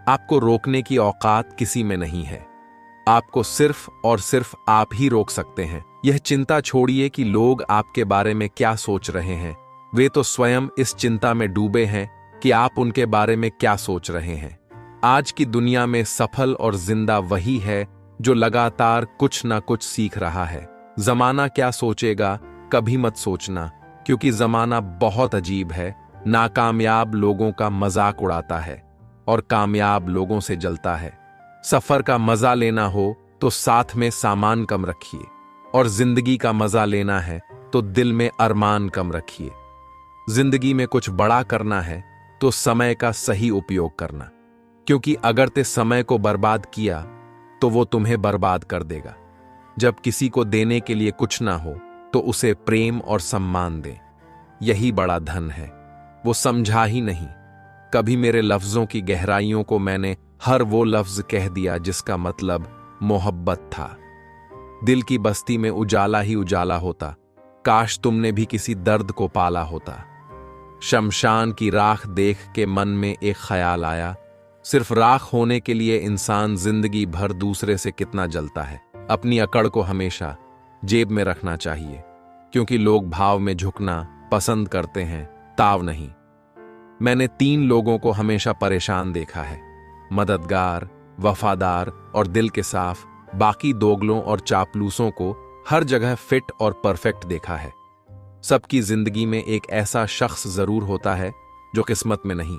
आपको रोकने की औकात किसी में नहीं है। आपको सिर्फ और सिर्फ आप ही रोक सकते हैं। यह चिंता छोड़िए कि लोग आपके बारे में क्या सोच रहे हैं। वे तो स्वयं इस चिंता में डूबे हैं कि आप उनके बारे में क्या सोच रहे हैं। आज की दुनिया में सफल और जिंदा वही है जो लगातार कुछ ना कुछ सीख रहा है। जमाना क्या सोचेगा कभी मत सोचना, क्योंकि जमाना बहुत अजीब है। नाकामयाब लोगों का मजाक उड़ाता है और कामयाब लोगों से जलता है। सफर का मजा लेना हो तो साथ में सामान कम रखिए, और जिंदगी का मजा लेना है तो दिल में अरमान कम रखिए। जिंदगी में कुछ बड़ा करना है तो समय का सही उपयोग करना, क्योंकि अगर ते समय को बर्बाद किया तो वो तुम्हें बर्बाद कर देगा। जब किसी को देने के लिए कुछ ना हो तो उसे प्रेम और सम्मान दें, यही बड़ा धन है। वो समझा ही नहीं। कभी मेरे लफ्जों की गहराइयों को मैंने हर वो लफ्ज कह दिया जिसका मतलब मोहब्बत था। दिल की बस्ती में उजाला ही उजाला होता, काश तुमने भी किसी दर्द को पाला होता। शमशान की राख देख के मन में एक ख्याल आया, सिर्फ राख होने के लिए इंसान जिंदगी भर दूसरे से कितना जलता है। अपनी अकड़ को हमेशा जेब में रखना चाहिए, क्योंकि लोग भाव में झुकना पसंद करते हैं, ताव नहीं। मैंने 3 लोगों को हमेशा परेशान देखा है, मददगार, वफादार और दिल के साफ। बाकी दोगलों और चापलूसों को हर जगह फिट और परफेक्ट देखा है। सबकी जिंदगी में एक ऐसा शख्स जरूर होता है जो किस्मत में नहीं,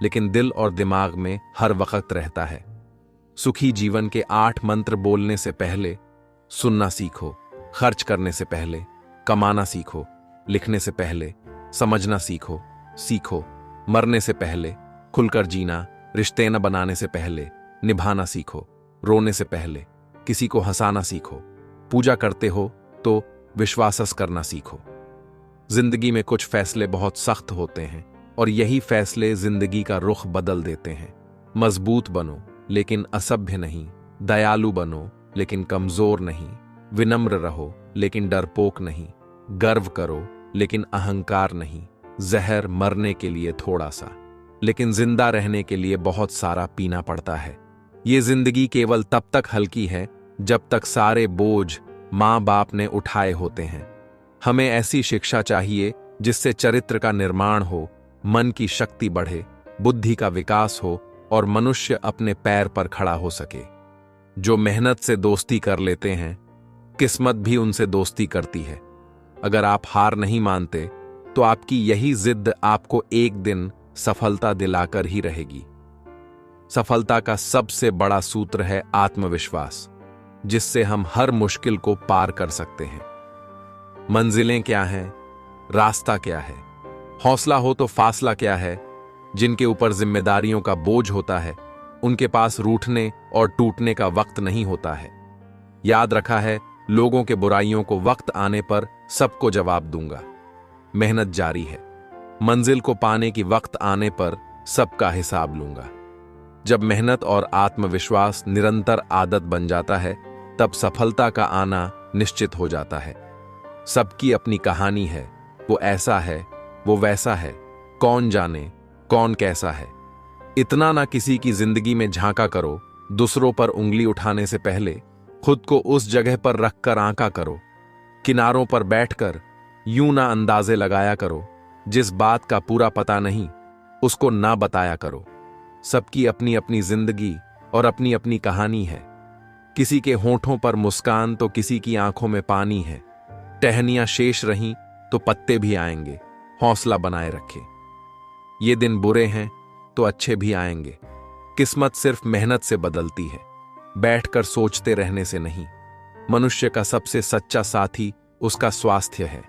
लेकिन दिल और दिमाग में हर वक्त रहता है। सुखी जीवन के 8 मंत्र बोलने से पहले सुनना सीखो, खर्च करने से पहले कमाना सीखो, लिखने से पहले समझना सीखो, मरने से पहले खुलकर जीना, रिश्ते न बनाने से पहले निभाना सीखो, रोने से पहले किसी को हंसाना सीखो, पूजा करते हो तो विश्वास करना सीखो। जिंदगी में कुछ फैसले बहुत सख्त होते हैं और यही फैसले जिंदगी का रुख बदल देते हैं। मजबूत बनो लेकिन असभ्य नहीं, दयालु बनो लेकिन कमजोर नहीं, विनम्र रहो लेकिन डरपोक नहीं, गर्व करो लेकिन अहंकार नहीं। जहर मरने के लिए थोड़ा सा, लेकिन जिंदा रहने के लिए बहुत सारा पीना पड़ता है। ये जिंदगी केवल तब तक हल्की है जब तक सारे बोझ माँ बाप ने उठाए होते हैं। हमें ऐसी शिक्षा चाहिए जिससे चरित्र का निर्माण हो, मन की शक्ति बढ़े, बुद्धि का विकास हो और मनुष्य अपने पैर पर खड़ा हो सके। जो मेहनत से दोस्ती कर लेते हैं, किस्मत भी उनसे दोस्ती करती है। अगर आप हार नहीं मानते तो आपकी यही जिद आपको एक दिन सफलता दिलाकर ही रहेगी। सफलता का सबसे बड़ा सूत्र है आत्मविश्वास, जिससे हम हर मुश्किल को पार कर सकते हैं। मंजिलें क्या हैं, रास्ता क्या है, हौसला हो तो फासला क्या है। जिनके ऊपर जिम्मेदारियों का बोझ होता है, उनके पास रूठने और टूटने का वक्त नहीं होता है। याद रखा है, लोगों के बुराइयों को वक्त आने पर सबको जवाब दूंगा। मेहनत जारी है, मंजिल को पाने की वक्त आने पर सबका हिसाब लूंगा। जब मेहनत और आत्मविश्वास निरंतर आदत बन जाता है, तब सफलता का आना निश्चित हो जाता है। सबकी अपनी कहानी है, वो ऐसा है, वो वैसा है, कौन जाने कौन कैसा है। इतना ना किसी की जिंदगी में झांका करो, दूसरों पर उंगली उठाने से पहले खुद को उस जगह पर रखकर आंका करो। किनारों पर बैठकर यूं ना अंदाजे लगाया करो, जिस बात का पूरा पता नहीं उसको ना बताया करो। सबकी अपनी अपनी जिंदगी और अपनी अपनी कहानी है। किसी के होठों पर मुस्कान तो किसी की आंखों में पानी है। टहनियां शेष रहीं तो पत्ते भी आएंगे, हौसला बनाए रखें। ये दिन बुरे हैं तो अच्छे भी आएंगे। किस्मत सिर्फ मेहनत से बदलती है, बैठकर सोचते रहने से नहीं। मनुष्य का सबसे सच्चा साथी उसका स्वास्थ्य है।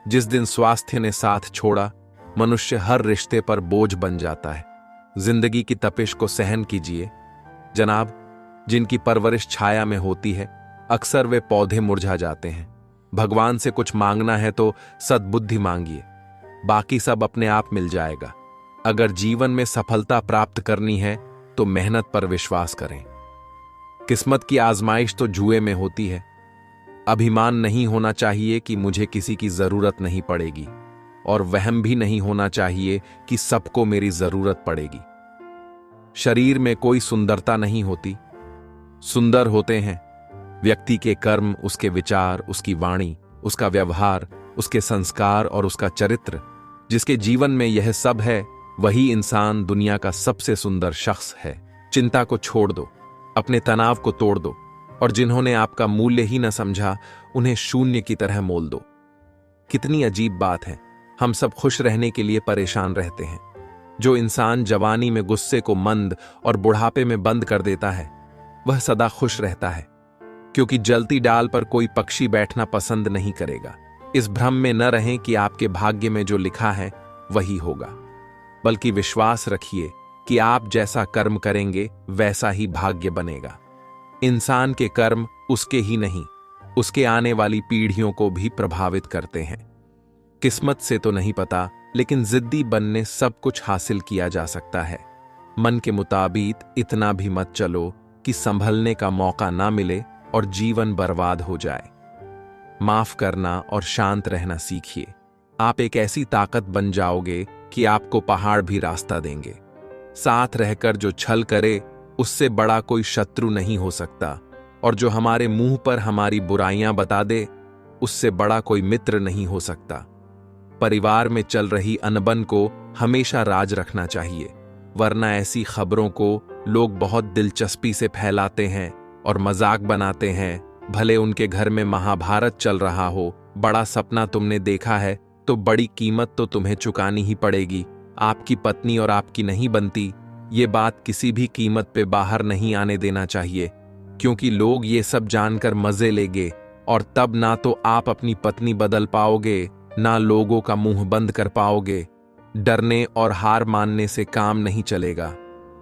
जिस दिन स्वास्थ्य ने साथ छोड़ा, मनुष्य हर रिश्ते पर बोझ बन जाता है। जिंदगी की तपिश को सहन कीजिए जनाब। जिनकी परवरिश छाया में होती है, अक्सर वे पौधे मुरझा जाते हैं। भगवान से कुछ मांगना है तो सद्बुद्धि मांगिए, बाकी सब अपने आप मिल जाएगा। अगर जीवन में सफलता प्राप्त करनी है तो मेहनत पर विश्वास करें। किस्मत की आजमाइश तो जुए में होती है। अभिमान नहीं होना चाहिए कि मुझे किसी की जरूरत नहीं पड़ेगी, और वहम भी नहीं होना चाहिए कि सबको मेरी जरूरत पड़ेगी। शरीर में कोई सुंदरता नहीं होती। सुंदर होते हैं व्यक्ति के कर्म, उसके विचार, उसकी वाणी, उसका व्यवहार, उसके संस्कार और उसका चरित्र। जिसके जीवन में यह सब है वही इंसान दुनिया का सबसे सुंदर शख्स है। चिंता को छोड़ दो, अपने तनाव को तोड़ दो और जिन्होंने आपका मूल्य ही न समझा उन्हें शून्य की तरह मोल दो। कितनी अजीब बात है, हम सब खुश रहने के लिए परेशान रहते हैं। जो इंसान जवानी में गुस्से को मंद और बुढ़ापे में बंद कर देता है वह सदा खुश रहता है, क्योंकि जलती डाल पर कोई पक्षी बैठना पसंद नहीं करेगा। इस भ्रम में न रहें कि आपके भाग्य में जो लिखा है वही होगा, बल्कि विश्वास रखिए कि आप जैसा कर्म करेंगे वैसा ही भाग्य बनेगा। इंसान के कर्म उसके ही नहीं, उसके आने वाली पीढ़ियों को भी प्रभावित करते हैं। किस्मत से तो नहीं पता, लेकिन जिद्दी बनने सब कुछ हासिल किया जा सकता है। मन के मुताबिक इतना भी मत चलो कि संभलने का मौका ना मिले और जीवन बर्बाद हो जाए। माफ करना और शांत रहना सीखिए। आप एक ऐसी ताकत बन जाओगे कि आपको पहाड़ भी रास्ता देंगे। साथ रहकर जो छल करे उससे बड़ा कोई शत्रु नहीं हो सकता, और जो हमारे मुंह पर हमारी बुराइयां बता दे उससे बड़ा कोई मित्र नहीं हो सकता। परिवार में चल रही अनबन को हमेशा राज रखना चाहिए, वरना ऐसी खबरों को लोग बहुत दिलचस्पी से फैलाते हैं और मजाक बनाते हैं। भले उनके घर में महाभारत चल रहा हो, बड़ा सपना तुमने देखा है तो बड़ी कीमत तो तुम्हें चुकानी ही पड़ेगी। आपकी पत्नी और आपकी नहीं बनती, ये बात किसी भी कीमत पे बाहर नहीं आने देना चाहिए, क्योंकि लोग ये सब जानकर मजे लेंगे और तब ना तो आप अपनी पत्नी बदल पाओगे ना लोगों का मुंह बंद कर पाओगे। डरने और हार मानने से काम नहीं चलेगा।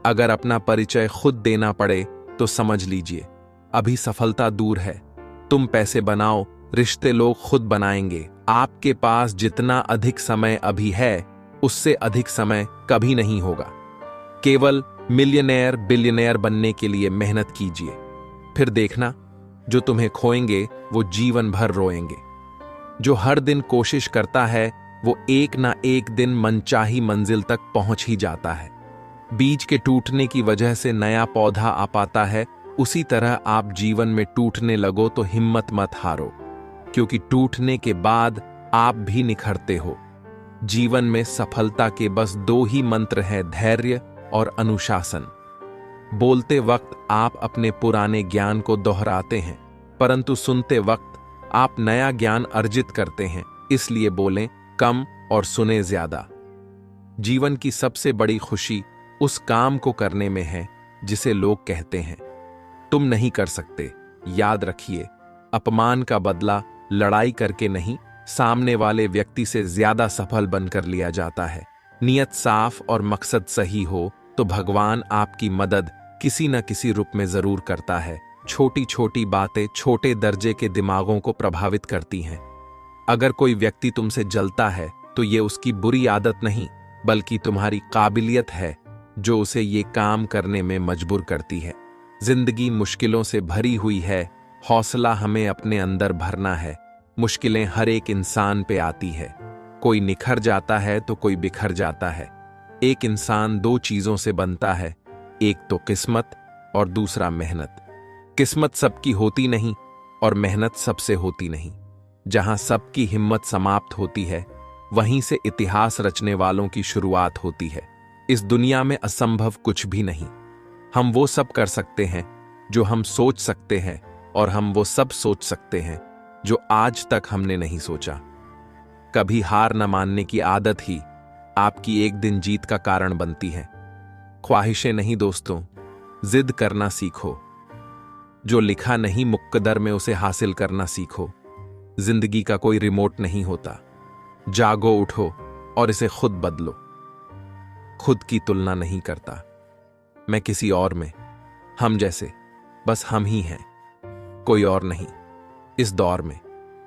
अगर अपना परिचय खुद देना पड़े तो समझ लीजिए अभी सफलता दूर है। तुम पैसे बनाओ, रिश्ते लोग खुद बनाएंगे। आपके पास जितना अधिक समय अभी है उससे अधिक समय कभी नहीं होगा। केवल मिलियनेयर बिलियनेयर बनने के लिए मेहनत कीजिए, फिर देखना जो तुम्हें खोएंगे वो जीवन भर रोएंगे। जो हर दिन कोशिश करता है वो एक ना एक दिन मनचाही मंजिल तक पहुंच ही जाता है। बीज के टूटने की वजह से नया पौधा आ पाता है, उसी तरह आप जीवन में टूटने लगो तो हिम्मत मत हारो, क्योंकि टूटने के बाद आप भी निखरते हो। जीवन में सफलता के बस दो ही मंत्र हैं, धैर्य और अनुशासन। बोलते वक्त आप अपने पुराने ज्ञान को दोहराते हैं, परंतु सुनते वक्त आप नया ज्ञान अर्जित करते हैं। इसलिए बोलें कम और सुने ज्यादा। जीवन की सबसे बड़ी खुशी उस काम को करने में है जिसे लोग कहते हैं तुम नहीं कर सकते। याद रखिए, अपमान का बदला लड़ाई करके नहीं, सामने वाले व्यक्ति से ज्यादा सफल बनकर लिया जाता है। नियत साफ और मकसद सही हो तो भगवान आपकी मदद किसी न किसी रूप में जरूर करता है। छोटी छोटी बातें छोटे दर्जे के दिमागों को प्रभावित करती हैं। अगर कोई व्यक्ति तुमसे जलता है तो ये उसकी बुरी आदत नहीं, बल्कि तुम्हारी काबिलियत है जो उसे ये काम करने में मजबूर करती है। जिंदगी मुश्किलों से भरी हुई है, हौसला हमें अपने अंदर भरना है। मुश्किलें हर एक इंसान पे आती है, कोई निखर जाता है तो कोई बिखर जाता है। एक इंसान दो चीजों से बनता है, एक तो किस्मत और दूसरा मेहनत। किस्मत सबकी होती नहीं और मेहनत सबसे होती नहीं। जहां सबकी हिम्मत समाप्त होती है वहीं से इतिहास रचने वालों की शुरुआत होती है। इस दुनिया में असंभव कुछ भी नहीं। हम वो सब कर सकते हैं जो हम सोच सकते हैं, और हम वो सब सोच सकते हैं जो आज तक हमने नहीं सोचा। कभी हार न मानने की आदत ही आपकी एक दिन जीत का कारण बनती है। ख्वाहिशें नहीं दोस्तों, जिद करना सीखो। जो लिखा नहीं मुक्कदर में उसे हासिल करना सीखो। जिंदगी का कोई रिमोट नहीं होता। जागो, उठो और इसे खुद बदलो। खुद की तुलना नहीं करता मैं किसी और में, हम जैसे बस हम ही हैं, कोई और नहीं। इस दौर में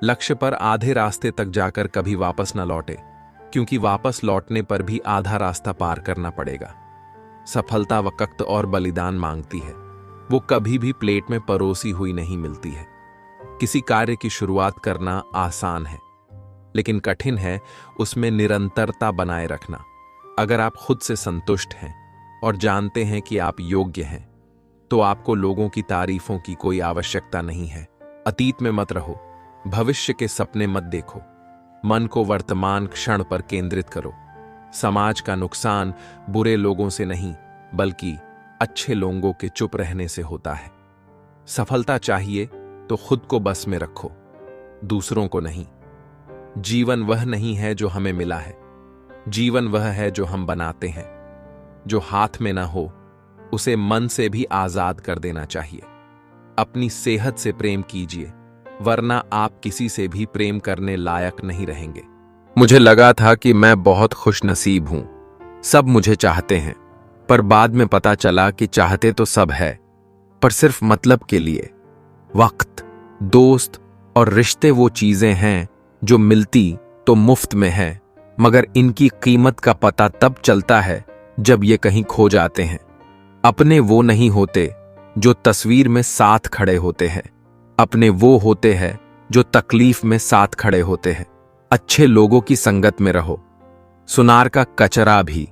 लक्ष्य पर आधे रास्ते तक जाकर कभी वापस न लौटे, क्योंकि वापस लौटने पर भी आधा रास्ता पार करना पड़ेगा। सफलता वक्त और बलिदान मांगती है, वो कभी भी प्लेट में परोसी हुई नहीं मिलती है। किसी कार्य की शुरुआत करना आसान है, लेकिन कठिन है उसमें निरंतरता बनाए रखना। अगर आप खुद से संतुष्ट हैं और जानते हैं कि आप योग्य हैं, तो आपको लोगों की तारीफों की कोई आवश्यकता नहीं है। अतीत में मत रहो, भविष्य के सपने मत देखो, मन को वर्तमान क्षण पर केंद्रित करो। समाज का नुकसान बुरे लोगों से नहीं, बल्कि अच्छे लोगों के चुप रहने से होता है। सफलता चाहिए तो खुद को बस में रखो, दूसरों को नहीं। जीवन वह नहीं है जो हमें मिला है, जीवन वह है जो हम बनाते हैं। जो हाथ में ना हो उसे मन से भी आजाद कर देना चाहिए। अपनी सेहत से प्रेम कीजिए, वरना आप किसी से भी प्रेम करने लायक नहीं रहेंगे। मुझे लगा था कि मैं बहुत खुशनसीब हूं, सब मुझे चाहते हैं, पर बाद में पता चला कि चाहते तो सब है, पर सिर्फ मतलब के लिए। वक्त, दोस्त और रिश्ते वो चीजें हैं जो मिलती तो मुफ्त में है, मगर इनकी कीमत का पता तब चलता है जब ये कहीं खो जाते हैं। अपने वो नहीं होते जो तस्वीर में साथ खड़े होते हैं, अपने वो होते हैं जो तकलीफ में साथ खड़े होते हैं। अच्छे लोगों की संगत में रहो। सुनार का कचरा भी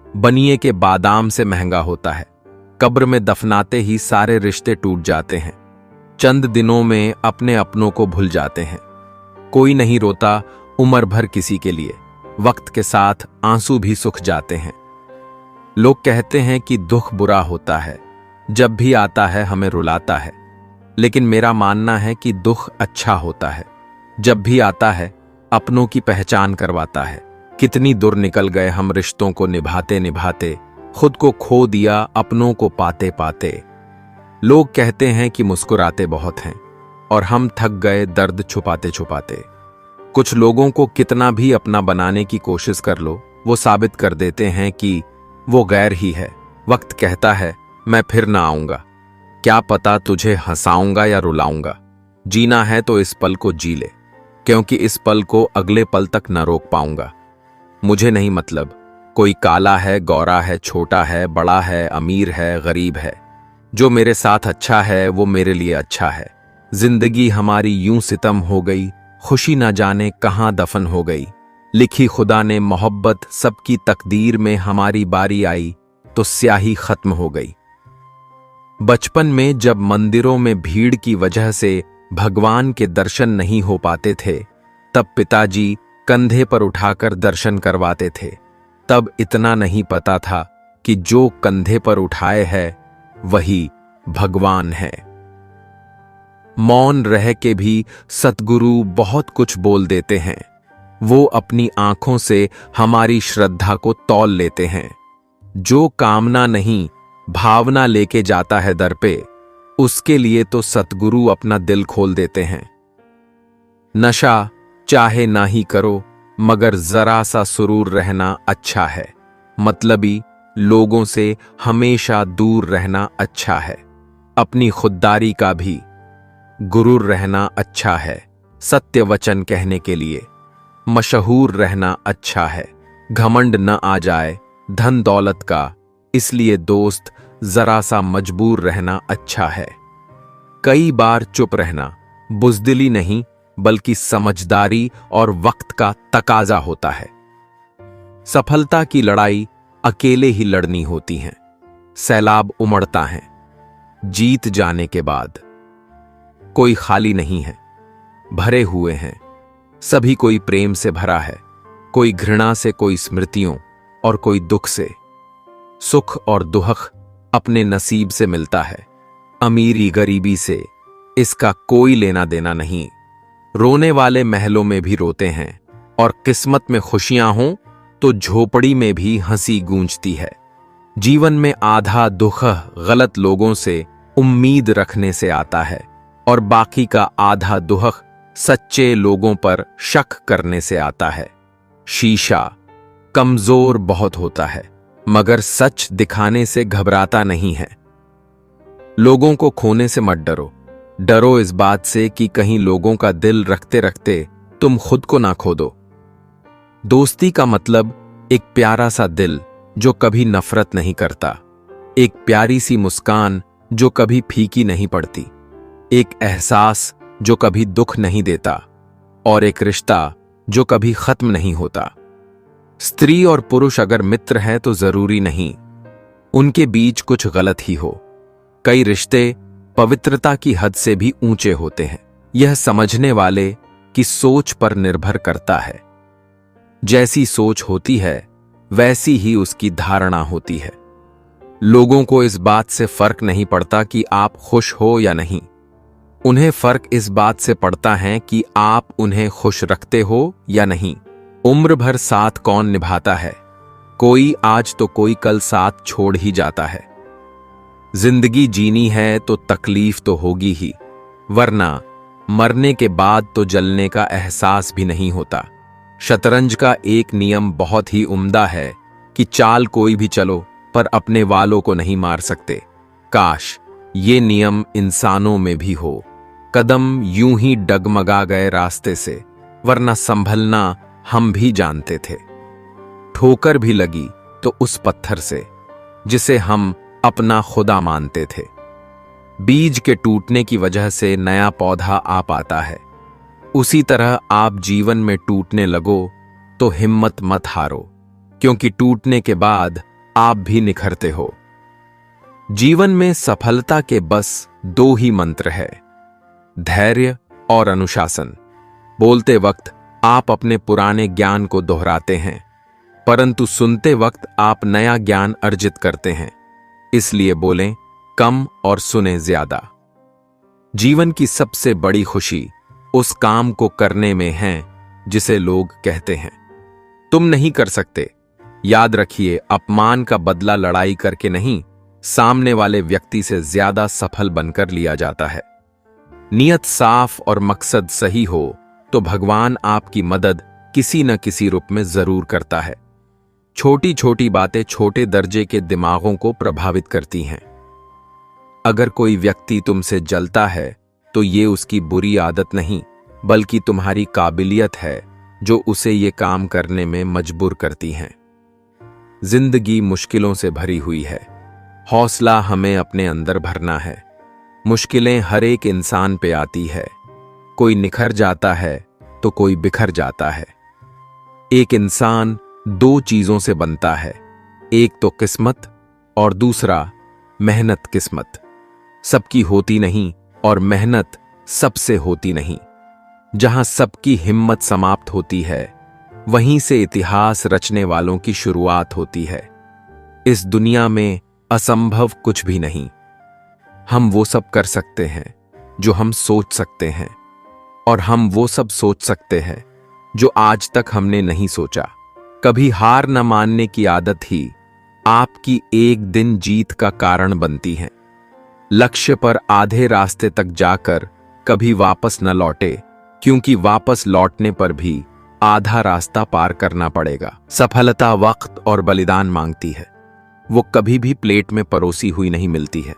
बनिए के बादाम से महंगा होता है। कब्र में दफनाते ही सारे रिश्ते टूट जाते हैं। चंद दिनों में अपने अपनों को भूल जाते हैं। कोई नहीं रोता उम्र भर किसी के लिए, वक्त के साथ आंसू भी सूख जाते हैं। लोग कहते हैं कि दुख बुरा होता है, जब भी आता है हमें रुलाता है, लेकिन मेरा मानना है कि दुख अच्छा होता है। जब भी आता है अपनों की पहचान करवाता है। कितनी दूर निकल गए हम रिश्तों को निभाते निभाते, खुद को खो दिया अपनों को पाते पाते। लोग कहते हैं कि मुस्कुराते बहुत हैं, और हम थक गए दर्द छुपाते छुपाते। कुछ लोगों को कितना भी अपना बनाने की कोशिश कर लो, वो साबित कर देते हैं कि वो गैर ही है। वक्त कहता है मैं फिर ना आऊंगा, क्या पता तुझे हंसाऊंगा या रुलाऊंगा। जीना है तो इस पल को जी ले, क्योंकि इस पल को अगले पल तक न रोक पाऊंगा। मुझे नहीं मतलब कोई काला है, गोरा है, छोटा है, बड़ा है, अमीर है, गरीब है। जो मेरे साथ अच्छा है वो मेरे लिए अच्छा है। जिंदगी हमारी यूं सितम हो गई, खुशी न जाने कहां दफन हो गई। लिखी खुदा ने मोहब्बत, सबकी तकदीर में हमारी बारी आई तो स्याही खत्म हो गई। बचपन में जब मंदिरों में भीड़ की वजह से भगवान के दर्शन नहीं हो पाते थे, तब पिताजी कंधे पर उठाकर दर्शन करवाते थे। तब इतना नहीं पता था कि जो कंधे पर उठाए है वही भगवान है। मौन रह के भी सतगुरु बहुत कुछ बोल देते हैं। वो अपनी आंखों से हमारी श्रद्धा को तौल लेते हैं। जो कामना नहीं भावना लेके जाता है दर पे, उसके लिए तो सतगुरु अपना दिल खोल देते हैं। नशा चाहे ना ही करो, मगर जरा सा सुरूर रहना अच्छा है। मतलबी लोगों से हमेशा दूर रहना अच्छा है। अपनी खुददारी का भी गुरूर रहना अच्छा है। सत्य वचन कहने के लिए मशहूर रहना अच्छा है। घमंड न आ जाए धन दौलत का, इसलिए दोस्त जरा सा मजबूर रहना अच्छा है। कई बार चुप रहना बुज़दिली नहीं, बल्कि समझदारी और वक्त का तकाजा होता है। सफलता की लड़ाई अकेले ही लड़नी होती है। सैलाब उमड़ता है जीत जाने के बाद। कोई खाली नहीं है, भरे हुए हैं सभी। कोई प्रेम से भरा है, कोई घृणा से, कोई स्मृतियों और कोई दुख से। सुख और दुख अपने नसीब से मिलता है, अमीरी गरीबी से इसका कोई लेना देना नहीं। रोने वाले महलों में भी रोते हैं, और किस्मत में खुशियां हों तो झोपड़ी में भी हंसी गूंजती है। जीवन में आधा दुख गलत लोगों से उम्मीद रखने से आता है, और बाकी का आधा दुख सच्चे लोगों पर शक करने से आता है। शीशा कमजोर बहुत होता है, मगर सच दिखाने से घबराता नहीं है। लोगों को खोने से मत डरो, डरो इस बात से कि कहीं लोगों का दिल रखते रखते तुम खुद को ना खो दो। दोस्ती का मतलब एक प्यारा सा दिल जो कभी नफरत नहीं करता, एक प्यारी सी मुस्कान जो कभी फीकी नहीं पड़ती, एक एहसास जो कभी दुख नहीं देता, और एक रिश्ता जो कभी खत्म नहीं होता। स्त्री और पुरुष अगर मित्र हैं तो जरूरी नहीं, उनके बीच कुछ गलत ही हो। कई रिश्ते पवित्रता की हद से भी ऊंचे होते हैं। यह समझने वाले की सोच पर निर्भर करता है। जैसी सोच होती है वैसी ही उसकी धारणा होती है। लोगों को इस बात से फर्क नहीं पड़ता कि आप खुश हो या नहीं। उन्हें फर्क इस बात से पड़ता है कि आप उन्हें खुश रखते हो या नहीं। उम्र भर साथ कौन निभाता है? कोई आज तो कोई कल साथ छोड़ ही जाता है। जिंदगी जीनी है तो तकलीफ तो होगी ही, वरना मरने के बाद तो जलने का एहसास भी नहीं होता। शतरंज का एक नियम बहुत ही उम्दा है कि चाल कोई भी चलो पर अपने वालों को नहीं मार सकते। काश ये नियम इंसानों में भी हो। कदम यूं ही डगमगा गए रास्ते से, वरना संभलना हम भी जानते थे। ठोकर भी लगी तो उस पत्थर से जिसे हम अपना खुदा मानते थे। बीज के टूटने की वजह से नया पौधा आ पाता है। उसी तरह आप जीवन में टूटने लगो तो हिम्मत मत हारो, क्योंकि टूटने के बाद आप भी निखरते हो। जीवन में सफलता के बस दो ही मंत्र है, धैर्य और अनुशासन। बोलते वक्त आप अपने पुराने ज्ञान को दोहराते हैं, परंतु सुनते वक्त आप नया ज्ञान अर्जित करते हैं। इसलिए बोलें कम और सुने ज्यादा। जीवन की सबसे बड़ी खुशी उस काम को करने में है जिसे लोग कहते हैं तुम नहीं कर सकते। याद रखिए, अपमान का बदला लड़ाई करके नहीं, सामने वाले व्यक्ति से ज्यादा सफल बनकर लिया जाता है। नियत साफ और मकसद सही हो तो भगवान आपकी मदद किसी न किसी रूप में जरूर करता है। छोटी छोटी बातें छोटे दर्जे के दिमागों को प्रभावित करती हैं। अगर कोई व्यक्ति तुमसे जलता है तो ये उसकी बुरी आदत नहीं, बल्कि तुम्हारी काबिलियत है जो उसे ये काम करने में मजबूर करती हैं। जिंदगी मुश्किलों से भरी हुई है, हौसला हमें अपने अंदर भरना है। मुश्किलें हर एक इंसान पे आती है, कोई निखर जाता है तो कोई बिखर जाता है। एक इंसान दो चीजों से बनता है, एक तो किस्मत और दूसरा मेहनत। किस्मत सबकी होती नहीं और मेहनत सबसे होती नहीं। जहां सबकी हिम्मत समाप्त होती है, वहीं से इतिहास रचने वालों की शुरुआत होती है। इस दुनिया में असंभव कुछ भी नहीं। हम वो सब कर सकते हैं जो हम सोच सकते हैं, और हम वो सब सोच सकते हैं जो आज तक हमने नहीं सोचा। कभी हार न मानने की आदत ही आपकी एक दिन जीत का कारण बनती है। लक्ष्य पर आधे रास्ते तक जाकर कभी वापस न लौटे, क्योंकि वापस लौटने पर भी आधा रास्ता पार करना पड़ेगा। सफलता वक्त और बलिदान मांगती है, वो कभी भी प्लेट में परोसी हुई नहीं मिलती है।